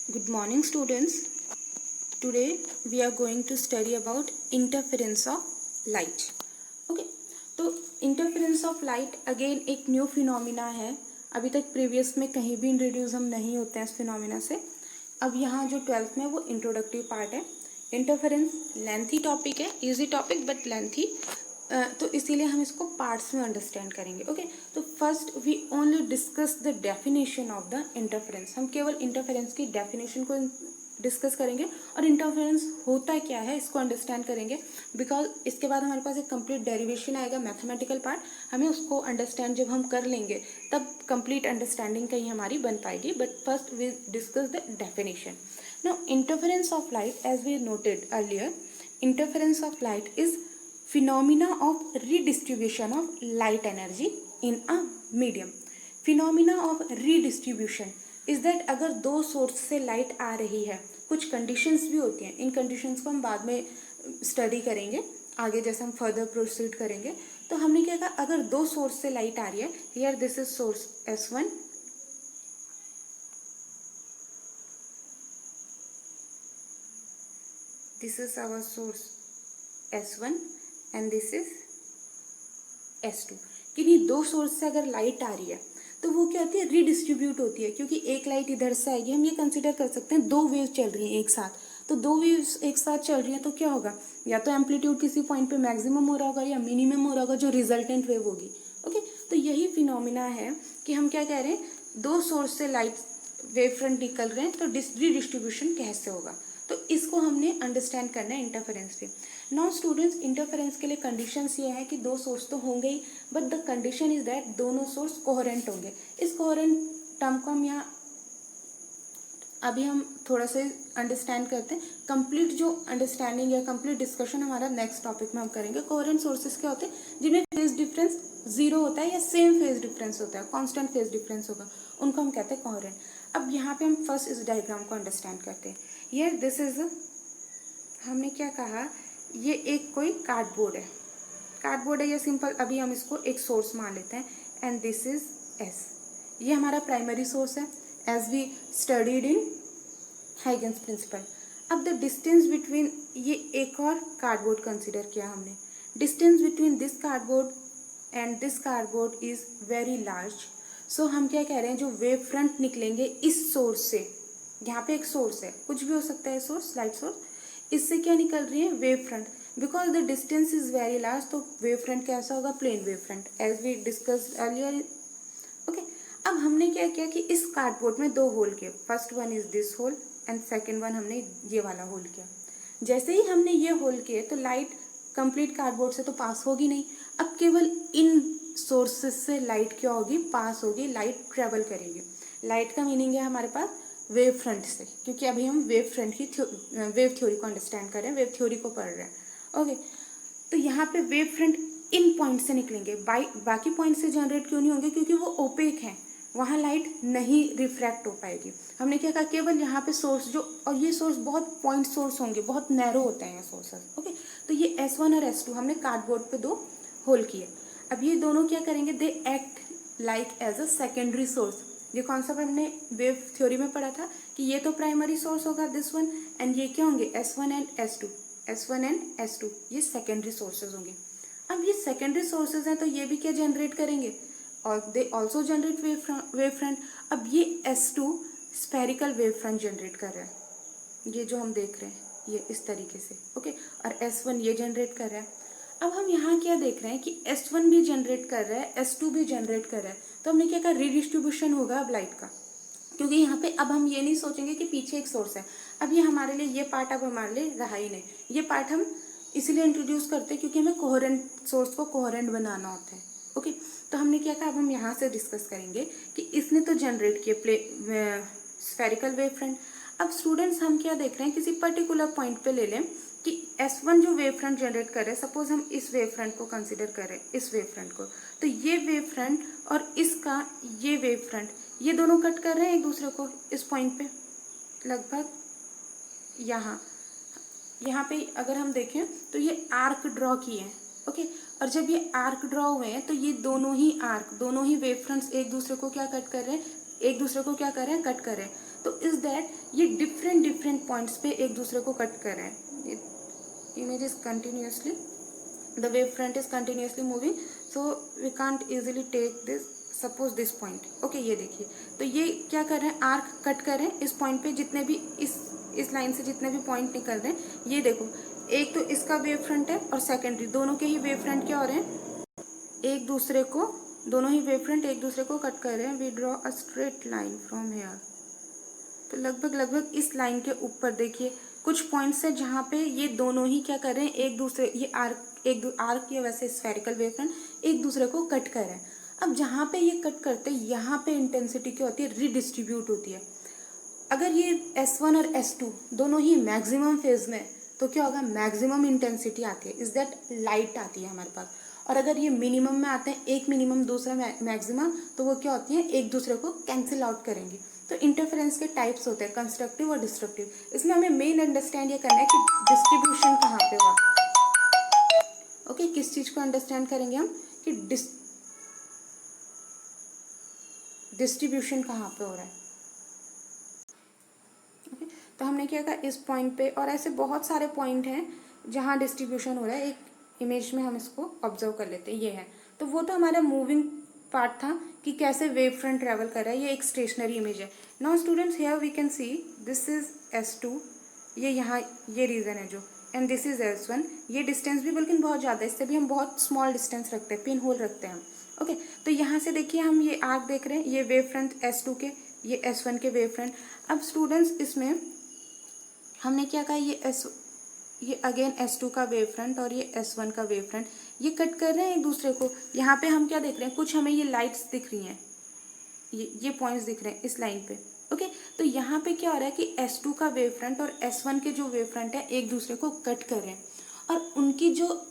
Good morning, students. Today we are going to study about interference of light. Okay, तो interference of light again एक new phenomena है. अभी तक previous में कहीं भी introduce हम नहीं होते हैं इस phenomena से. अब यहाँ जो 12th में वो introductory part है. Interference lengthy topic है, easy topic but lengthy. तो इसीलिए हम इसको पार्ट्स में अंडरस्टैंड करेंगे. ओके, तो first we only discuss the definition of the interference. हम केवल इंटरफेरेंस की डेफिनेशन को डिस्कस करेंगे और इंटरफेरेंस होता क्या है इसको अंडरस्टैंड करेंगे. बिकॉज इसके बाद हमारे पास एक कंप्लीट डेरिवेशन आएगा, मैथमेटिकल पार्ट. हमें उसको अंडरस्टैंड जब हम कर लेंगे तब कंप्लीट अंडरस्टैंडिंग कहीं हमारी बन पाएगी. But first we discuss the definition. Now interference of light, as we noted earlier, interference of light is phenomena of redistribution of light energy in a medium. Phenomena of redistribution is that अगर दो source से light आ रही है, कुछ conditions भी होती हैं. इन conditions को हम बाद में स्टडी करेंगे आगे जैसे हम फर्दर प्रोसीड करेंगे. तो हमने क्या कहा, अगर दो सोर्स से लाइट आ रही है, here this is source S1, this is our source S1 and this is S2. किन्हीं दो सोर्स से अगर लाइट आ रही है तो वो क्या होती है, रीडिस्ट्रीब्यूट होती है. क्योंकि एक लाइट इधर से आएगी, हम ये कंसिडर कर सकते हैं दो वेव चल रही हैं एक साथ. तो दो वेव्स एक साथ चल रही हैं तो क्या होगा, या तो एम्पलीट्यूड किसी पॉइंट पे मैक्सिमम हो रहा होगा या मिनिमम हो रहा होगा जो रिजल्टेंट वेव होगी. ओके, तो यही फिनोमिना है कि हम क्या कह रहे हैं, दो सोर्स से लाइट वेव फ्रंट निकल रहे हैं तो रीडिस्ट्रीब्यूशन कैसे होगा. तो इसको हमने अंडरस्टैंड करना है इंटरफेरेंस पे. नाउ स्टूडेंट्स, इंटरफेरेंस के लिए कंडीशंस ये है कि दो सोर्स तो होंगे ही, but the condition is that दोनों सोर्स कोहेरेंट होंगे. इस कोहेरेंट टर्म को हम यहाँ अभी हम थोड़ा सा अंडरस्टैंड करते हैं. कंप्लीट जो अंडरस्टैंडिंग या कंप्लीट डिस्कशन हमारा नेक्स्ट टॉपिक में हम करेंगे. कोहेरेंट सोर्सेज क्या होते हैं, जिनमें फेज डिफरेंस जीरो होता है या सेम फेज डिफरेंस होता है, कांस्टेंट फेज डिफरेंस होगा, उनको हम कहते हैं कोहेरेंट. अब यहाँ पे हम फर्स्ट इस डायग्राम को अंडरस्टैंड करते हैं. ये दिस इज, हमने क्या कहा, ये एक कोई कार्डबोर्ड है या सिंपल अभी हम इसको एक सोर्स मान लेते हैं. एंड दिस इज एस, ये हमारा प्राइमरी सोर्स है as we studied in Huygens principle. अब द डिस्टेंस बिटवीन, ये एक और कार्डबोर्ड कंसिडर किया हमने. Distance between this cardboard and this cardboard is very large. So हम क्या कह रहे हैं, जो वेव फ्रंट निकलेंगे इस सोर्स से, यहाँ पे एक सोर्स है, कुछ भी हो सकता है सोर्स, लाइट सोर्स, इससे क्या निकल रही है, wave front. Because the distance is very large, तो वेव फ्रंट कैसा होगा, plane wave front, as we discussed earlier. Okay, अब हमने क्या किया कि इस कार्डबोर्ड में दो होल किए. First one is this hole and second one हमने ये वाला होल किया. जैसे ही हमने ये होल किए तो लाइट कंप्लीट कार्डबोर्ड से तो पास होगी नहीं. अब केवल इन सोर्सेस से लाइट क्या होगी, पास होगी, लाइट ट्रेवल करेगी. लाइट का मीनिंग है हमारे पास वेव फ्रंट से, क्योंकि अभी हम वेव फ्रंट की वेव थ्योरी को अंडरस्टैंड कर रहे हैं, वेव थ्योरी को पढ़ रहे हैं. ओके, तो यहाँ पे वेव फ्रंट इन पॉइंट से निकलेंगे. बाकी पॉइंट से जनरेट क्यों नहीं होंगे, क्योंकि वो ओपेक हैं, वहाँ लाइट नहीं रिफ्रैक्ट हो पाएगी. हमने क्या कहा, केवल यहाँ पे सोर्स जो, और ये सोर्स बहुत पॉइंट सोर्स होंगे, बहुत नैरो होते हैं ये सोर्सेस. ओके, तो ये S1 और S2 हमने कार्डबोर्ड पे दो होल किए. अब ये दोनों क्या करेंगे, they act like as a secondary source. ये कॉन्सेप्ट हमने वेव थ्योरी में पढ़ा था कि ये तो प्राइमरी सोर्स होगा दिस वन, एंड ये क्या होंगे, S1 एंड S2, ये सेकेंडरी सोर्सेज होंगे. अब ये सेकेंडरी सोर्सेज हैं तो ये भी क्या जनरेट करेंगे, और they also generate wave front. अब ये S2 spherical wave front generate कर रहा है, ये जो हम देख रहे हैं ये इस तरीके से. ओके, और S1 ये जनरेट कर रहा है. अब हम यहाँ क्या देख रहे हैं कि S1 भी जनरेट कर रहा है, S2 भी जनरेट कर रहा है. तो हमने क्या कहा, रीडिस्ट्रीब्यूशन होगा अब लाइट का, क्योंकि यहाँ पे अब हम ये नहीं सोचेंगे कि पीछे एक सोर्स है. अब ये हमारे लिए, ये पार्ट अब हमारे लिए रहा ही नहीं. ये पार्ट हम इसीलिए इंट्रोड्यूस करते हैं क्योंकि हमें कोहेरेंट सोर्स को कोहेरेंट बनाना होता है. ओके, तो हमने क्या कहा, अब हम यहाँ से डिस्कस करेंगे कि इसने तो जनरेट किए स्फेरिकल वेव फ्रंट. अब स्टूडेंट्स हम क्या देख रहे हैं, किसी पर्टिकुलर पॉइंट पे ले लें कि S1 जो वेव फ्रंट जनरेट कर रहे हैं, सपोज हम इस वेव फ्रंट को कंसिडर कर रहे हैं, इस वेव फ्रंट को, तो ये वेव फ्रंट और इसका ये वेव फ्रंट, ये दोनों कट कर रहे हैं एक दूसरे को इस पॉइंट पे, लगभग यहाँ पे अगर हम देखें तो ये आर्क ड्रॉ किए हैं. ओके, और जब ये आर्क ड्रॉ हुए हैं तो ये दोनों ही वेव फ्रंट्स एक दूसरे को क्या कट कर रहे हैं, एक दूसरे को क्या कर रहे हैं, कट कर रहे हैं. तो इज दैट ये डिफरेंट डिफरेंट पॉइंट्स पे एक दूसरे को कट कर रहे हैं. Image is continuously, the wave front is continuously moving, so we can't easily take this, suppose this point. Okay, ये देखिए, तो ये क्या कर रहे हैं, आर्क कट कर रहे हैं इस पॉइंट पे. जितने भी इस लाइन से जितने भी पॉइंट निकल रहे हैं, ये देखो, एक तो इसका वेव फ्रंट है और सेकेंडरी, दोनों के ही वेव फ्रंट क्या हो रहे हैं, एक दूसरे को, दोनों ही वेव फ्रंट एक दूसरे को कट कर रहे हैं. We draw a straight line from here. तो लगभग लगभग इस लाइन के ऊपर देखिए कुछ पॉइंट्स है जहाँ पे ये दोनों ही क्या कर रहे हैं, एक दूसरे, ये आर्क या वैसे स्फेरिकल वेव फ्रंट एक दूसरे को कट कर रहे हैं. अब जहाँ पे ये कट करते हैं, यहाँ पे इंटेंसिटी क्या होती है, रिडिस्ट्रीब्यूट होती है. अगर ये S1 और S2 दोनों ही मैक्सिमम फेज में, तो क्या होगा, मैक्सिमम इंटेंसिटी आती है, इज दैट लाइट आती है हमारे पास. और अगर ये मिनिमम में आते हैं, एक मिनिमम दूसरा मैक्सिमम, तो वो क्या होती है, एक दूसरे को कैंसिल आउट करेंगे. तो इंटरफेरेंस के टाइप्स होते हैं, कंस्ट्रक्टिव और डिस्ट्रक्टिव. इसमें हमें मेन अंडरस्टैंड ये करना है कि डिस्ट्रीब्यूशन कहाँ पे हुआ. ओके, किस चीज को अंडरस्टैंड करेंगे हम कि डिस्ट्रीब्यूशन कहाँ पे हो रहा है. तो हमने क्या कहा, इस पॉइंट पे, और ऐसे बहुत सारे पॉइंट हैं जहाँ डिस्ट्रीब्यूशन हो रहा है. एक इमेज में हम इसको ऑब्जर्व कर लेते हैं, ये है. तो वो तो हमारा मूविंग पार्ट था कि कैसे वेव फ्रंट ट्रेवल कर रहा है. ये एक स्टेशनरी इमेज है. Now students, here we can see this is S2, ये यहाँ ये रीजन है जो, एंड दिस इज S1. ये डिस्टेंस भी बल्कि बहुत ज़्यादा है, इससे भी हम बहुत स्मॉल डिस्टेंस रखते हैं, पिन होल रखते हैं हम. ओके, तो यहाँ से देखिए हम ये आर्क देख रहे हैं, ये वेव फ्रंट S2 के, ये S1 के वेव फ्रंट. अब स्टूडेंट्स, इसमें हमने क्या कहा, ये अगेन S2 का वेव फ्रंट और ये S1 का वेव फ्रंट, ये कट कर रहे हैं एक दूसरे को. यहाँ पे हम क्या देख रहे हैं, कुछ हमें ये लाइट्स दिख रही हैं, ये पॉइंट्स दिख रहे हैं इस लाइन पे. ओके, तो यहाँ पे क्या हो रहा है कि S2 का वेव फ्रंट और S1 के जो वेव फ्रंट है एक दूसरे को कट कर रहे हैं, और उनकी जो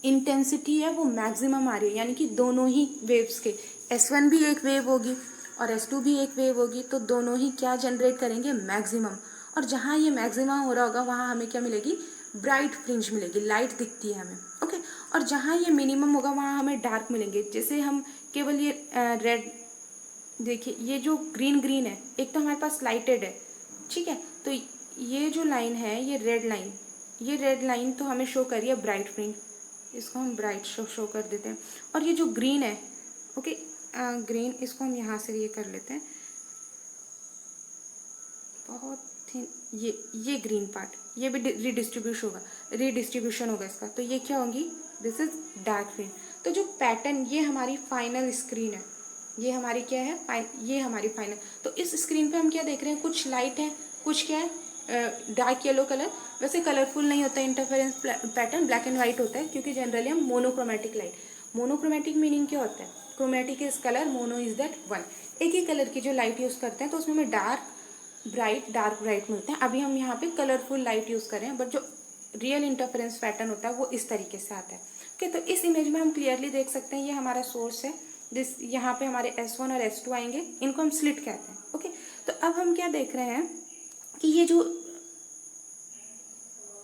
इंटेंसिटी है वो मैक्सिमम आ रही है. यानी कि दोनों ही वेव्स के, S1 भी एक वेव होगी और S2 भी एक वेव होगी, तो दोनों ही क्या जनरेट करेंगे, मैक्सिमम. और जहाँ ये मैक्सिमम हो रहा होगा वहाँ हमें क्या मिलेगी, ब्राइट फ्रिंज मिलेगी, लाइट दिखती है हमें. ओके, और जहाँ ये मिनिमम होगा वहाँ हमें डार्क मिलेंगे. जैसे हम केवल ये रेड देखिए, ये जो ग्रीन ग्रीन है, एक तो हमारे पास लाइटेड है, ठीक है. तो ये जो लाइन है, ये रेड लाइन तो हमें शो करिए ब्राइट फ्रिंज, इसको हम ब्राइट शो कर देते हैं. और ये जो ग्रीन है, ओके, ग्रीन, इसको हम यहाँ से ये कर लेते हैं बहुत थिन, ये ग्रीन पार्ट, ये भी रिडिस्ट्रीब्यूशन होगा इसका. तो ये क्या होंगी, दिस इज डार्क ग्रीन. तो जो पैटर्न, ये हमारी फाइनल स्क्रीन है, ये हमारी क्या है, ये हमारी फाइनल. तो इस स्क्रीन पे हम क्या देख रहे हैं, कुछ लाइट है, कुछ क्या है, डार्क येलो कलर. वैसे कलरफुल नहीं होता interference pattern, black and white होता है, क्योंकि जनरली हम मोनोक्रोमेटिक लाइट. मोनोक्रोमेटिक मीनिंग क्या होता है, chromatic is colour, mono is that one. एक ही कलर की जो लाइट यूज़ करते हैं, तो उसमें हमें डार्क ब्राइट मिलते हैं. अभी हम यहाँ पे कलरफुल लाइट यूज़ कर रहे हैं, बट जो रियल इंटरफेरेंस पैटर्न होता है वो इस तरीके से आता है. ओके, तो इस इमेज में हम क्लियरली देख सकते हैं, ये हमारा सोर्स है. यहाँ पे हमारे S1 और S2 आएंगे, इनको हम स्लिट कहते हैं. ओके, तो अब हम क्या देख रहे हैं कि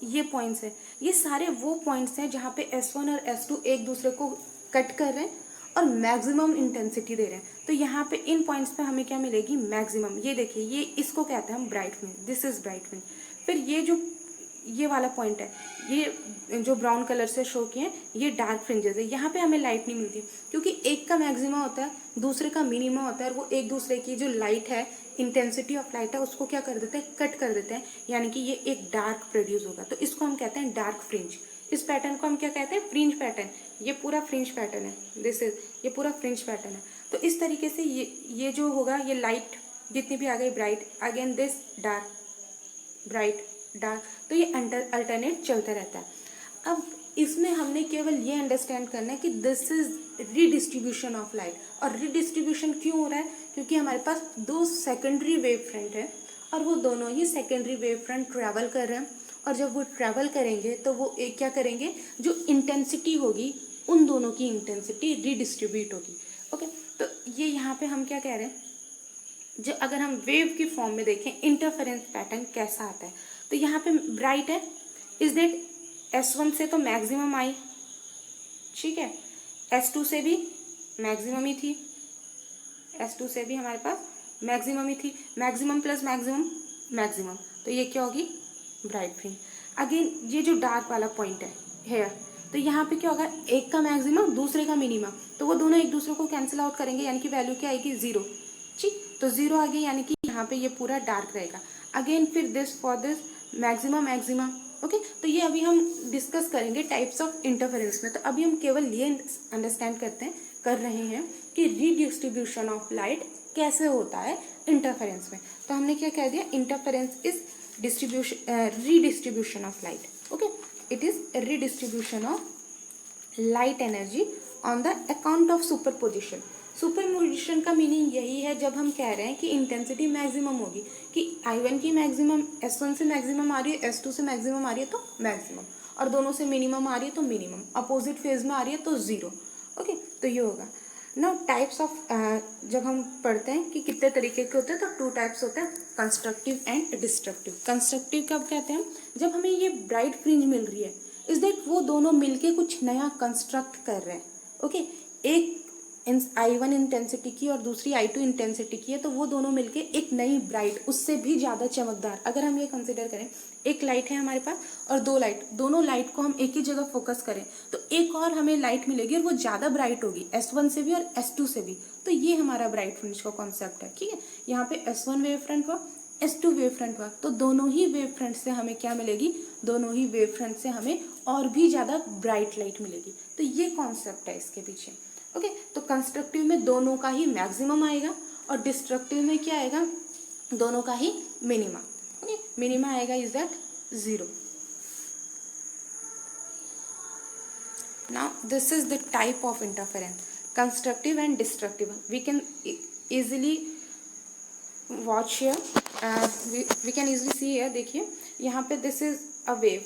ये पॉइंट्स है, ये सारे वो पॉइंट्स हैं जहाँ पे S1 और S2 एक दूसरे को कट कर रहे हैं और मैक्सिमम इंटेंसिटी दे रहे हैं. तो यहाँ पे इन पॉइंट्स पे हमें क्या मिलेगी, मैक्सिमम. ये देखिए, ये इसको कहते हैं हम bright fringe, this is bright fringe. फिर ये वाला पॉइंट है, ये जो ब्राउन कलर से शो किए हैं, ये डार्क फ्रिंजेस है. यहाँ पे हमें लाइट नहीं मिलती, क्योंकि एक का मैक्सिमम होता है, दूसरे का मिनिमम होता है, और वो एक दूसरे की जो लाइट है, इंटेंसिटी ऑफ लाइट है, उसको क्या कर देते हैं, कट कर देते हैं. यानी कि ये एक डार्क प्रोड्यूस होगा, तो इसको हम कहते हैं डार्क फ्रिंज. इस पैटर्न को हम क्या कहते हैं, फ्रिंज पैटर्न. ये पूरा फ्रिंज पैटर्न है, ये पूरा फ्रिंज पैटर्न है. तो इस तरीके से ये जो होगा, ये लाइट जितनी भी आ गई bright, again this dark bright dark, तो ये अल्टरनेट चलता रहता है. अब इसमें हमने केवल ये अंडरस्टैंड करना है कि this is redistribution of light. और रीडिस्ट्रीब्यूशन क्यों हो रहा है, क्योंकि हमारे पास दो सेकेंडरी वेव फ्रंट है, और वो दोनों ही सेकेंडरी वेव फ्रंट ट्रैवल कर रहे हैं. और जब वो ट्रैवल करेंगे तो वो एक क्या करेंगे, जो इंटेंसिटी होगी, उन दोनों की इंटेंसिटी रीडिस्ट्रीब्यूट होगी. ओके, तो ये यहाँ पे हम क्या कह रहे हैं, जो अगर हम वेव की फॉर्म में देखें इंटरफेरेंस पैटर्न कैसा आता है, तो यहाँ पे ब्राइट है, इज दैट S1 से तो मैक्सिमम आई, ठीक है, S2 से भी मैक्सिमम ही थी, S2 से भी हमारे पास मैक्सिमम ही थी, मैक्सिमम प्लस मैक्सिमम मैक्सिमम, तो ये क्या होगी ब्राइट फ्रिंज। अगेन ये जो डार्क वाला पॉइंट है हेयर, तो यहाँ पे क्या होगा, एक का मैक्सिमम दूसरे का मिनिमम, तो वो दोनों एक दूसरे को कैंसिल आउट करेंगे, यानी कि वैल्यू क्या आएगी 0। ठीक, तो 0 आ गई, यानी कि यहाँ पे ये पूरा डार्क रहेगा। अगेन फिर this for this maximum maximum. Okay, तो ये अभी हम डिस्कस करेंगे टाइप्स ऑफ इंटरफेरेंस में। तो अभी हम केवल ये अंडरस्टैंड कर रहे हैं कि रीडिस्ट्रीब्यूशन ऑफ लाइट कैसे होता है इंटरफेरेंस में। तो हमने क्या कह दिया, interference is redistribution of light. Okay, it is redistribution of light energy on the account of superposition. Superposition का मीनिंग यही है, जब हम कह रहे हैं कि इंटेंसिटी मैक्सिमम होगी, कि I1 की मैक्सिमम S1 से मैक्सिमम आ रही है, S2 से मैक्सिमम आ रही है तो मैक्सिमम, और दोनों से मिनिमम आ रही है तो मिनिमम, अपोजिट फेज में आ रही है तो 0। ओके, तो ये होगा ना टाइप्स ऑफ। जब हम पढ़ते हैं कि कितने तरीके के होते हैं, तो 2 टाइप्स होते हैं, कंस्ट्रक्टिव एंड डिस्ट्रक्टिव। कंस्ट्रक्टिव कब कहते हैं, जब हमें ये ब्राइट फ्रिंज मिल रही है, इज दैट वो दोनों मिलके कुछ नया कंस्ट्रक्ट कर रहे हैं। ओके, एक I1 इंटेंसिटी की और दूसरी I2 इंटेंसिटी की है, तो वो दोनों मिलके एक नई ब्राइट, उससे भी ज़्यादा चमकदार, अगर हम ये कंसिडर करें, एक लाइट है हमारे पास और 2 लाइट, दोनों लाइट को हम एक ही जगह फोकस करें तो एक और हमें लाइट मिलेगी और वो ज़्यादा ब्राइट होगी, S1 से भी और S2 से भी। तो ये हमारा ब्राइट फ्रिंज का कॉन्सेप्ट है। ठीक है, यहाँ पे S1 वेव फ्रंट हुआ, S2 वेव फ्रंट हुआ, तो दोनों ही वेव फ्रंट से हमें क्या मिलेगी, दोनों ही वेव फ्रंट से हमें और भी ज़्यादा ब्राइट लाइट मिलेगी। तो ये कॉन्सेप्ट है इसके पीछे। ओके, तो कंस्ट्रक्टिव में दोनों का ही मैक्सिमम आएगा और डिस्ट्रक्टिव में क्या आएगा, दोनों का ही मिनिमा। ओके, मिनिमा आएगा is that 0। Now this is the type of interference, constructive and destructive. We can easily watch here, we can easily see here. देखिए यहाँ पे दिस इज अ वेव,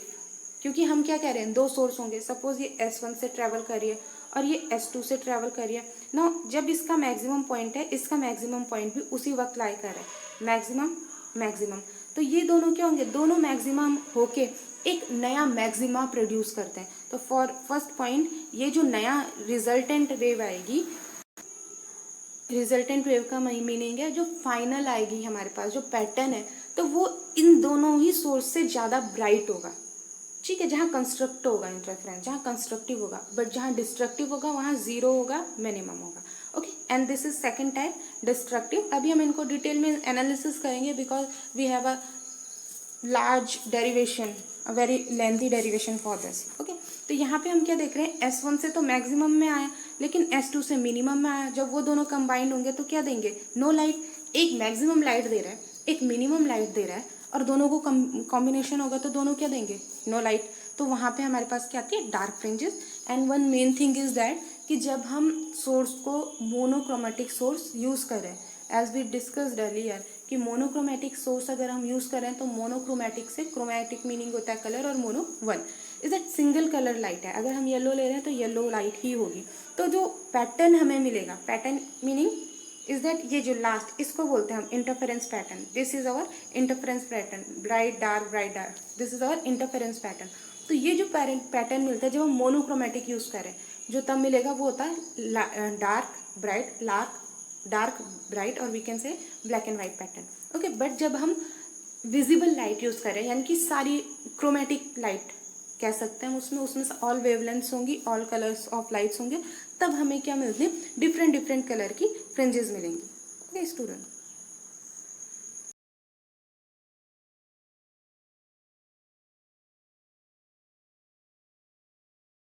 क्योंकि हम क्या कह रहे हैं, 2 सोर्स होंगे, सपोज ये S1 से ट्रेवल कर रही है और ये S2 से ट्रेवल कर रही है ना। जब इसका मैक्सिमम पॉइंट है, इसका मैक्सिमम पॉइंट भी उसी वक्त लाई कर रहा है, मैक्सिमम मैक्सिमम, तो ये दोनों क्या होंगे, दोनों मैक्सिमम होके एक नया मैक्सिमा प्रोड्यूस करते हैं। तो फॉर फर्स्ट पॉइंट, ये जो नया रिजल्टेंट वेव आएगी, रिजल्टेंट वेव का मीनिंग है जो फाइनल आएगी हमारे पास, जो पैटर्न है, तो वो इन दोनों ही सोर्स से ज़्यादा ब्राइट होगा। ठीक है, जहाँ कंस्ट्रक्ट होगा इंटरफेरेंस, जहाँ कंस्ट्रक्टिव होगा, बट जहाँ डिस्ट्रक्टिव होगा वहाँ 0 होगा, मिनिमम होगा। Okay, and this is second type destructive. अभी हम इनको डिटेल में एनालिसिस करेंगे, because we have a large derivation, a very lengthy derivation for this. Okay, तो यहाँ पे हम क्या देख रहे हैं, S1 से तो मैक्सिमम में आया, लेकिन S2 से मिनिमम में आया। जब वो दोनों कंबाइंड होंगे तो क्या देंगे, नो लाइट। एक मैक्सिमम लाइट दे रहा है, एक मिनिमम लाइट दे रहा है, और दोनों को कॉम्बिनेशन होगा तो दोनों क्या देंगे, नो लाइट। तो वहाँ पे हमारे पास क्या आती है, dark fringes. And one main thing is that कि जब हम सोर्स को मोनोक्रोमेटिक सोर्स यूज़ करें, एज वी डिस्कस्ड अर्लियर कि मोनोक्रोमेटिक सोर्स अगर हम यूज़ करें तो मोनोक्रोमेटिक से क्रोमेटिक मीनिंग होता है कलर, और mono one is that single colour light है। अगर हम येलो ले रहे हैं तो येलो लाइट ही होगी। तो जो पैटर्न हमें मिलेगा, पैटर्न मीनिंग इज दैट ये जो लास्ट, इसको बोलते हैं हम interference pattern. This is our interference pattern, bright dark bright dark, this is our interference pattern. तो ये जो पैटर्न मिलता है जब हम मोनोक्रोमेटिक यूज़ करें, जो तब मिलेगा वो होता है डार्क ब्राइट, डार्क ब्राइट, और we can say black and white pattern. Okay, but जब हम विजिबल लाइट यूज़ करें, यानी कि सारी क्रोमेटिक लाइट कह सकते हैं, उसमें से ऑल वेवलेंथ्स होंगी, ऑल कलर्स ऑफ लाइट्स होंगे, तब हमें क्या मिलते हैं, डिफरेंट डिफरेंट कलर की फ्रिंजेस मिलेंगी। Okay student.